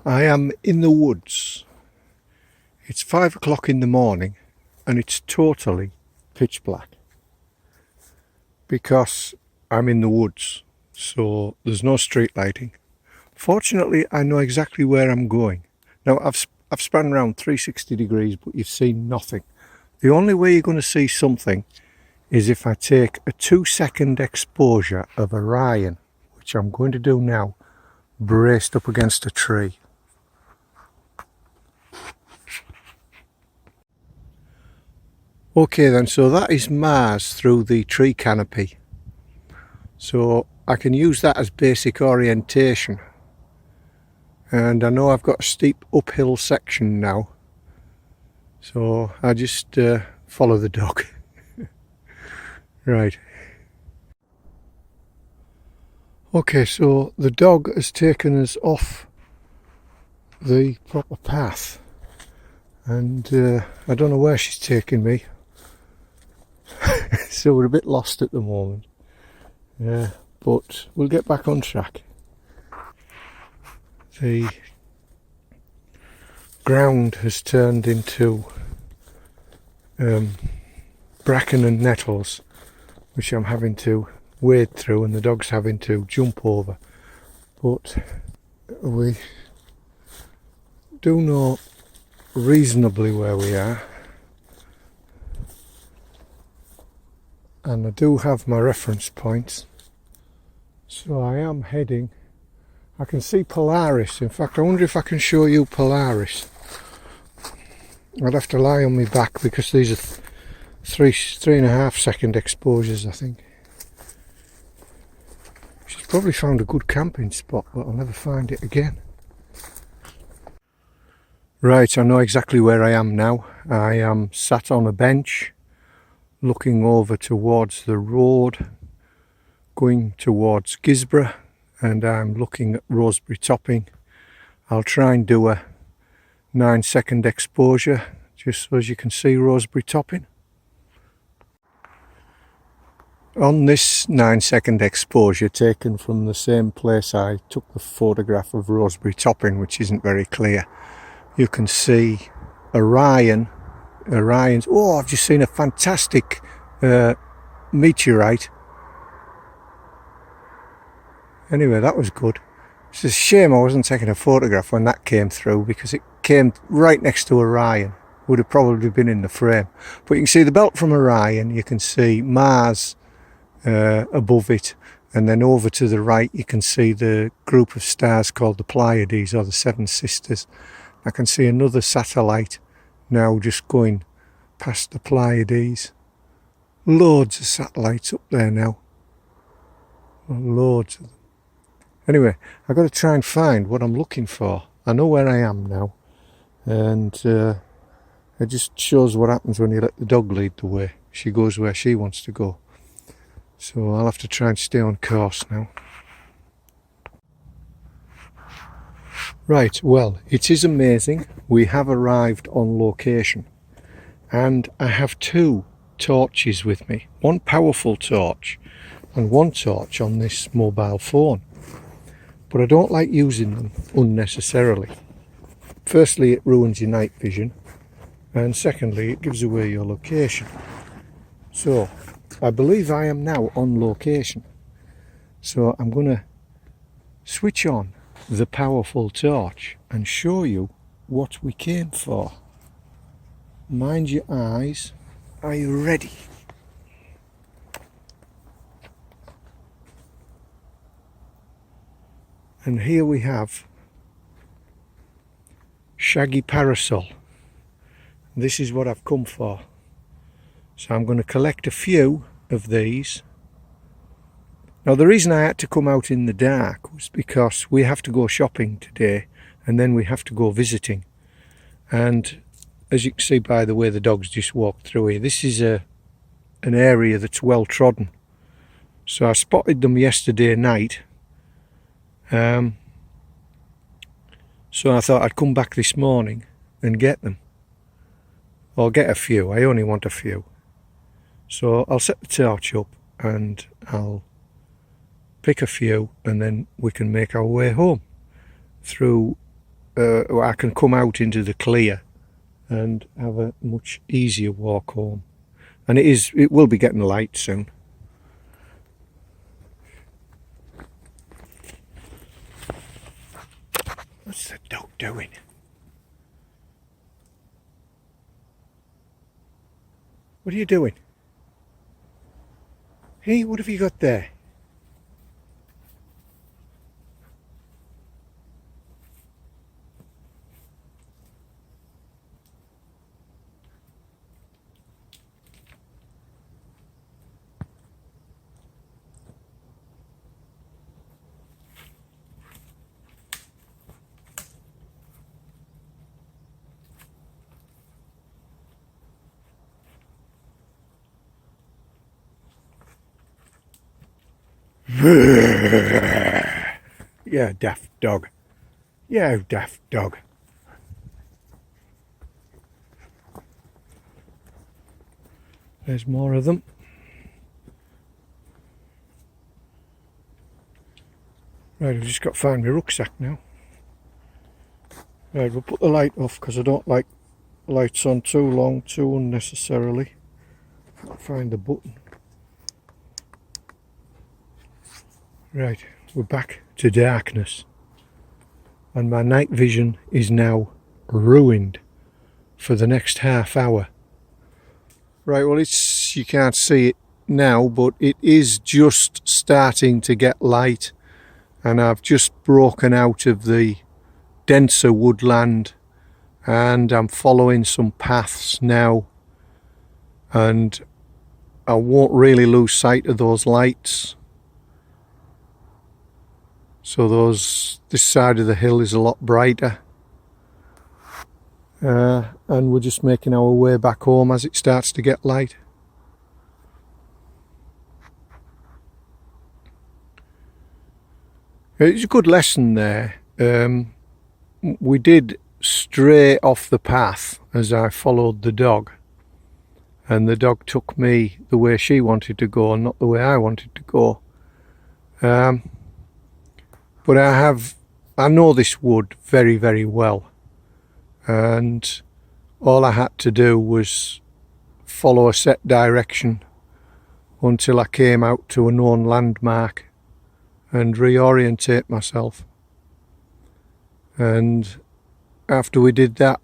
I am in the woods. It's 5 o'clock in the morning and it's totally pitch black because I'm in the woods, so there's no street lighting. Fortunately, I know exactly where I'm going. Now, I've spun around 360 degrees, but you've seen nothing. The only way you're going to see something is if I take a 2-second exposure of Orion, which I'm going to do now, braced up against a tree. Okay then, so that is Mars through the tree canopy. So I can use that as basic orientation. And I know I've got a steep uphill section now. So I just follow the dog. Right. Okay, so the dog has taken us off the proper path. And I don't know where she's taking me. So we're a bit lost at the moment. But we'll get back on track. The ground has turned into bracken and nettles, which I'm having to wade through and the dog's having to jump over. But we do know reasonably where we are. And I do have my reference points. So I am heading. I can see Polaris. In fact, I wonder if I can show you Polaris. I'd have to lie on my back because these are 3.5 second exposures, I think. She's probably found a good camping spot, but I'll never find it again. Right, I know exactly where I am now. I am sat on a bench, looking over towards the road, going towards Gisborough, and I'm looking at Roseberry Topping. I'll try and do a 9-second exposure, just so as you can see Roseberry Topping. On this 9-second exposure taken from the same place I took the photograph of Roseberry Topping, which isn't very clear, you can see Orion's. Oh, I've just seen a fantastic meteorite. Anyway, that was good. It's a shame I wasn't taking a photograph when that came through, because it came right next to Orion. Would have probably been in the frame. But you can see the belt from Orion, you can see Mars above it, and then over to the right you can see the group of stars called the Pleiades, or the Seven Sisters. I can see another satellite now just going past the Pleiades. Loads of satellites up there now. Loads of them. Anyway, I've got to try and find what I'm looking for. I know where I am now, and it just shows what happens when you let the dog lead the way. She goes where she wants to go. So I'll have to try and stay on course now. Right, well, it is amazing. We have arrived on location, and I have 2 torches with me. One powerful torch and one torch on this mobile phone. But I don't like using them unnecessarily. Firstly, it ruins your night vision, and secondly, it gives away your location. So I believe I am now on location. So I'm going to switch on the powerful torch and show you what we came for. Mind your eyes. Are you ready? And here we have Shaggy Parasol. This is what I've come for. So I'm going to collect a few of these. Now, the reason I had to come out in the dark was because we have to go shopping today, and then we have to go visiting. And as you can see by the way the dogs just walked through here, this is an area that's well trodden. So I spotted them yesterday night. So I thought I'd come back this morning and get them. Or get a few. I only want a few. So I'll set the torch up and I'll pick a few, and then we can make our way home through I can come out into the clear and have a much easier walk home. And it will be getting light soon. What's the dog doing? What are you doing? Hey, what have you got there? Yeah, daft dog. Yeah, daft dog. There's more of them. Right, I've just got to find my rucksack now. Right, we'll put the light off because I don't like lights on too long, too unnecessarily. Can't find the button. Right, we're back to darkness. And my night vision is now ruined for the next half hour. Right, well, you can't see it now, but it is just starting to get light. And I've just broken out of the denser woodland and I'm following some paths now. And I won't really lose sight of those lights. So this side of the hill is a lot brighter. And we're just making our way back home as it starts to get light. It's a good lesson there. We did stray off the path as I followed the dog. And the dog took me the way she wanted to go and not the way I wanted to go. But I know this wood very, very well. And all I had to do was follow a set direction until I came out to a known landmark and reorientate myself. And after we did that,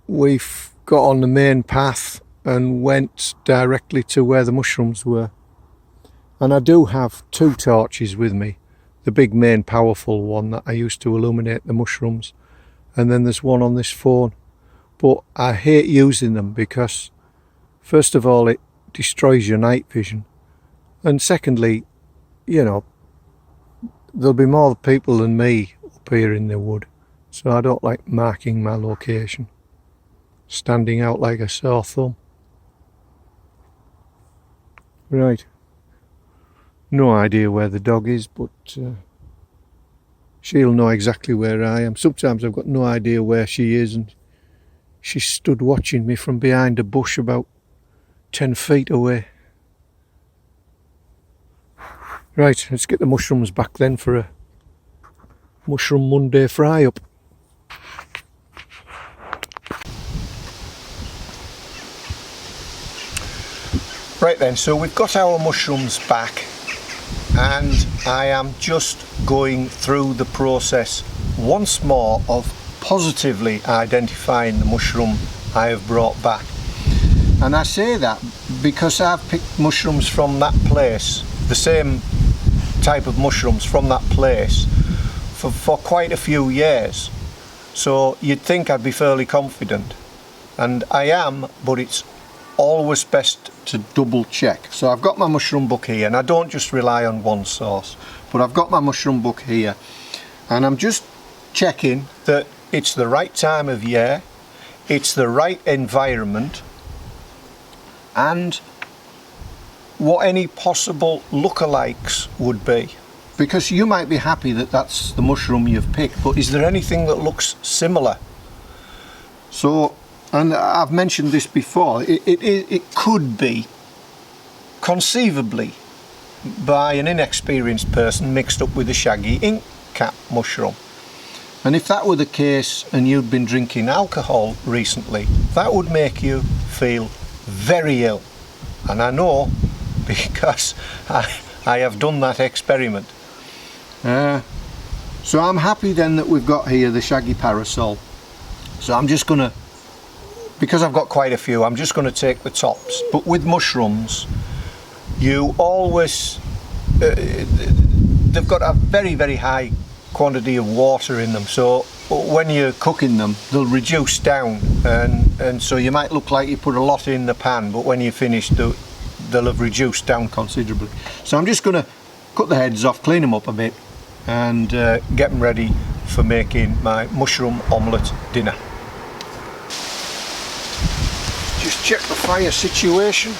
we got on the main path and went directly to where the mushrooms were. And I do have 2 torches with me. The big main powerful one that I used to illuminate the mushrooms, and then there's one on this phone. But I hate using them because first of all it destroys your night vision, and secondly, you know, there'll be more people than me up here in the wood, so I don't like marking my location, standing out like a sore thumb. Right. No idea where the dog is, but she'll know exactly where I am. Sometimes I've got no idea where she is, and she stood watching me from behind a bush about 10 feet away. Right, let's get the mushrooms back then for a Mushroom Monday fry-up. Right then, so we've got our mushrooms back. And I am just going through the process once more of positively identifying the mushroom I have brought back. And I say that because I've picked mushrooms from that place, the same type of mushrooms from that place, for quite a few years. So you'd think I'd be fairly confident. And I am, but it's always best to double check. So I've got my mushroom book here, and I don't just rely on one source, but I've got my mushroom book here, and I'm just checking that it's the right time of year, it's the right environment, and what any possible lookalikes would be. Because you might be happy that that's the mushroom you've picked, but is there anything that looks similar? So, and I've mentioned this before, it could be conceivably by an inexperienced person mixed up with a shaggy ink cap mushroom. And if that were the case and you'd been drinking alcohol recently, that would make you feel very ill. And I know because I have done that experiment. So I'm happy then that we've got here the Shaggy Parasol. So I'm just gonna, because I've got quite a few, I'm just gonna take the tops. But with mushrooms, you always, they've got a very, very high quantity of water in them. So when you're cooking them, they'll reduce down. And so you might look like you put a lot in the pan, but when you finish, they'll have reduced down considerably. So I'm just gonna cut the heads off, clean them up a bit, and get them ready for making my mushroom omelette dinner. Just check the fire situation.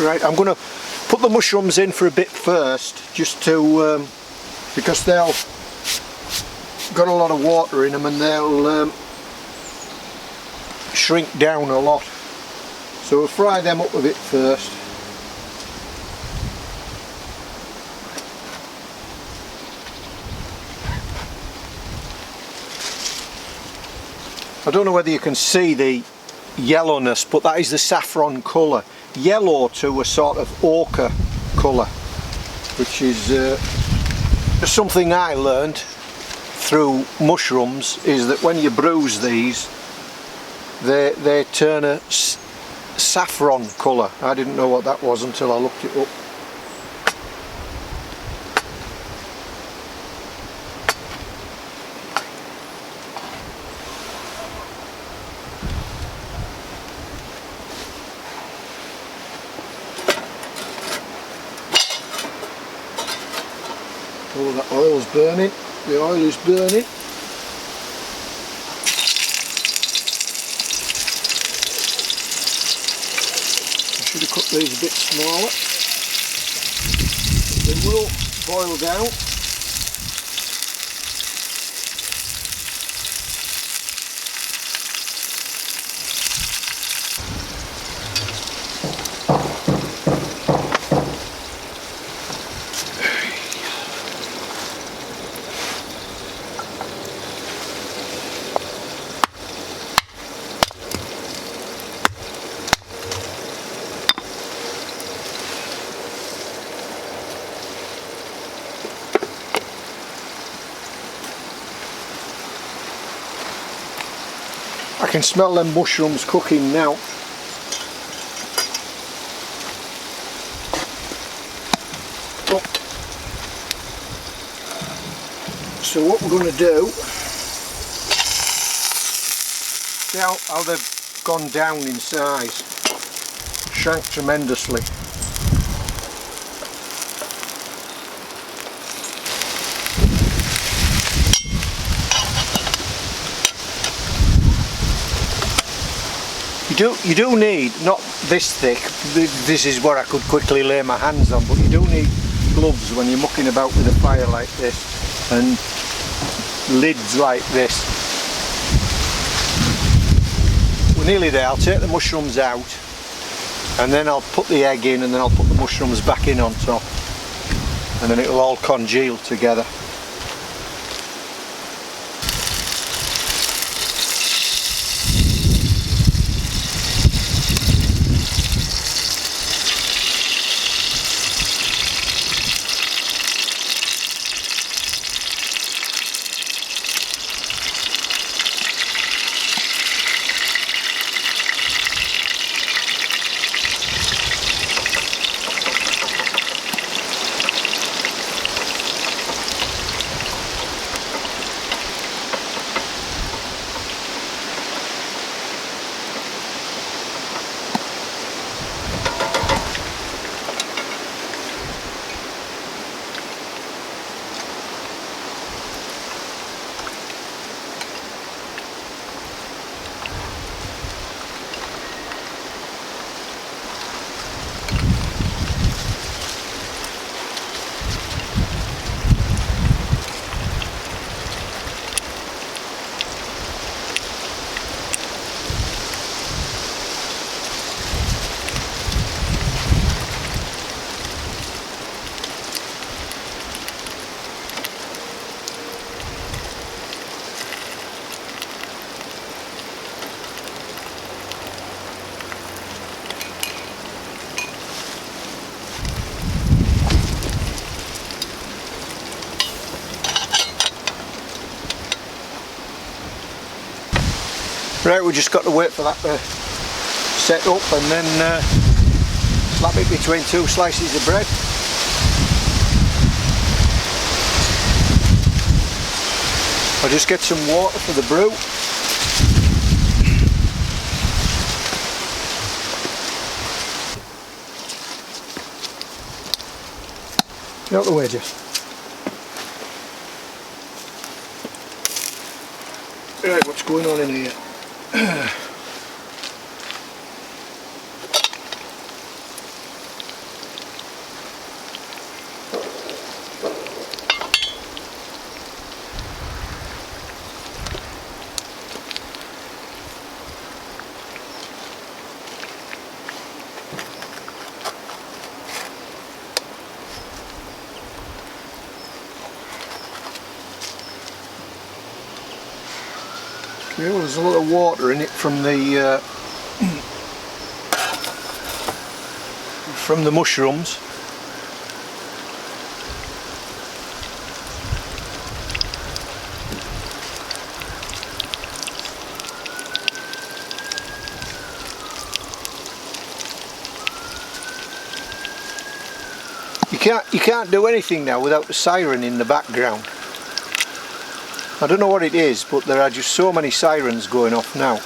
Right, I'm going to put the mushrooms in for a bit first, just to, because they'll got a lot of water in them and they'll shrink down a lot. So we'll fry them up a bit first. I don't know whether you can see the yellowness, but that is the saffron colour. Yellow to a sort of ochre colour, which is something I learned through mushrooms, is that when you bruise these, they turn a saffron colour. I didn't know what that was until I looked it up. Oh, that oil's burning. The oil is burning. I should have cut these a bit smaller. They will boil down. I can smell them mushrooms cooking now. Oh. So what we're going to do, see how they've gone down in size, shrank tremendously. You do need, not this thick, this is what I could quickly lay my hands on, but you do need gloves when you're mucking about with a fire like this, and lids like this. We're nearly there. I'll take the mushrooms out and then I'll put the egg in and then I'll put the mushrooms back in on top, and then it'll all congeal together. Right, we just got to wait for that to set up and then slap it between 2 slices of bread. I'll just get some water for the brew. Get out the way, Jess. Right, what's going on in here? Okay, well, there's a lot of water in it from the mushrooms. You can't do anything now without the siren in the background. I don't know what it is, but there are just so many sirens going off now.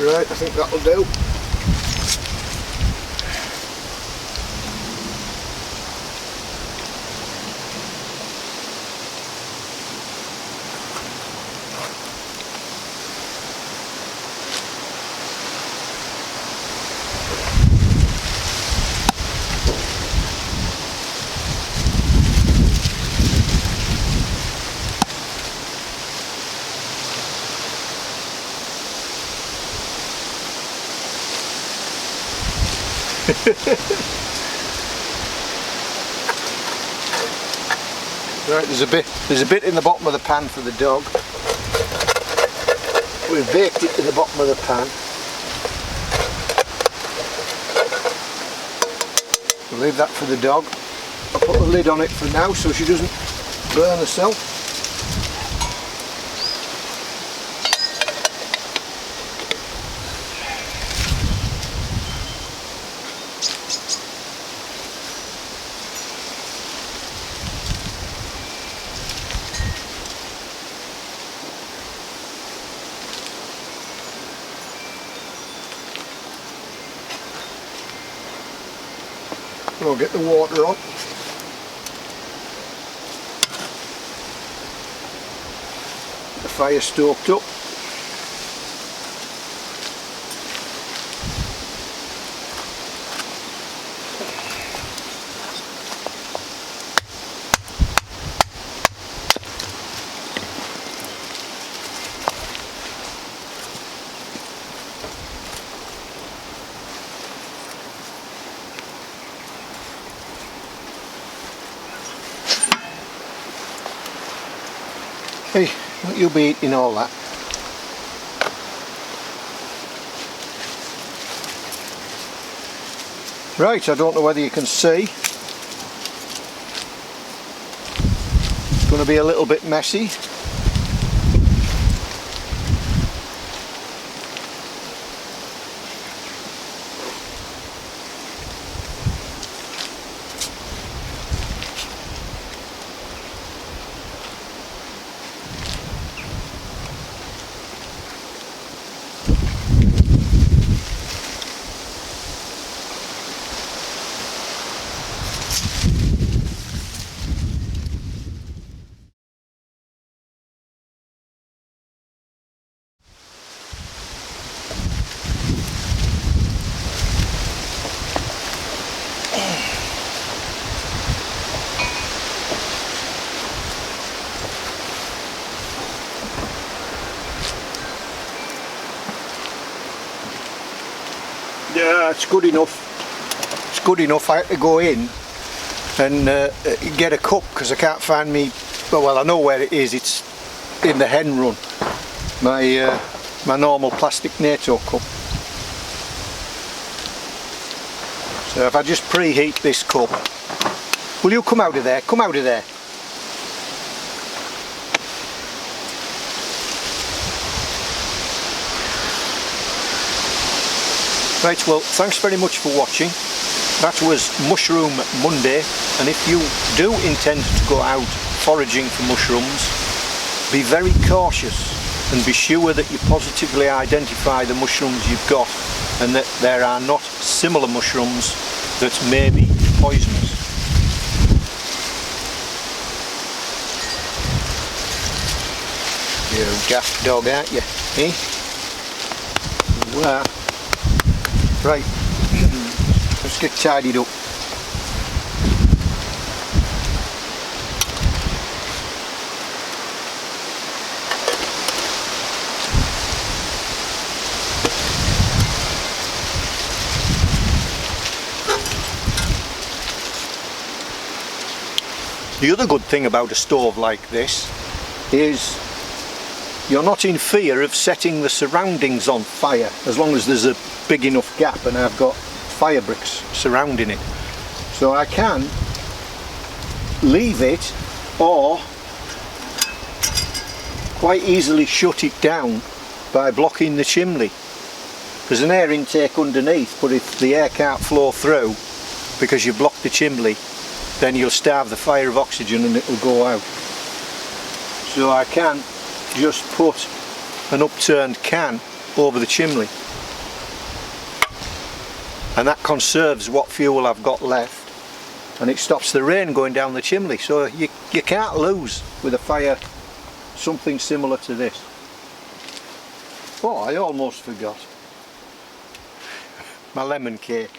Right, I think that'll do. Right, there's a bit in the bottom of the pan for the dog. We've baked it to the bottom of the pan. We'll leave that for the dog. I'll put the lid on it for now so she doesn't burn herself. We'll get the water on. The fire stoked up. Hey, don't you be eating all that. Right, I don't know whether you can see. It's going to be a little bit messy. Yeah, it's good enough. It's good enough. I had to go in and get a cup because I can't find me. Well, I know where it is. It's in the hen run. My normal plastic NATO cup. So if I just preheat this cup, will you come out of there? Come out of there. Right, well, thanks very much for watching. That was Mushroom Monday, and if you do intend to go out foraging for mushrooms, be very cautious and be sure that you positively identify the mushrooms you've got and that there are not similar mushrooms that may be poisonous. You're a daft dog, aren't you? Eh? You are. Right, let's get tidied up. The other good thing about a stove like this is you're not in fear of setting the surroundings on fire as long as there's a big enough gap and I've got fire bricks surrounding it. So I can leave it or quite easily shut it down by blocking the chimney. There's an air intake underneath, but if the air can't flow through because you've blocked the chimney, then you'll starve the fire of oxygen and it'll go out. So I can just put an upturned can over the chimney, and that conserves what fuel I've got left, and it stops the rain going down the chimney. So you can't lose with a fire something similar to this. Oh, I almost forgot my lemon cake.